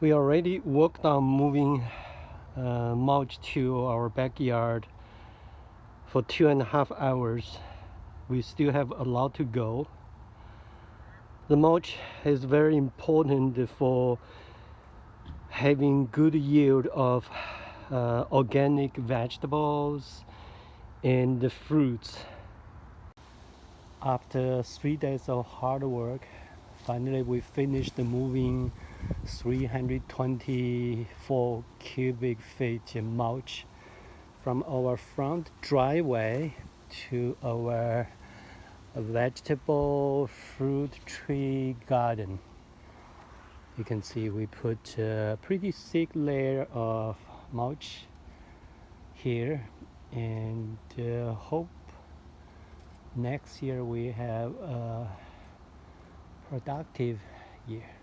We already worked on moving mulch to our backyard for 2.5 hours. We still have a lot to go. The mulch is very important for having good yield of organic vegetables and the fruits. After 3 days of hard work, finally we finished moving 324 cubic feet mulch from our front driveway to our vegetable fruit tree garden. You can see we put a pretty thick layer of mulch here, and hope next year we have a productive year.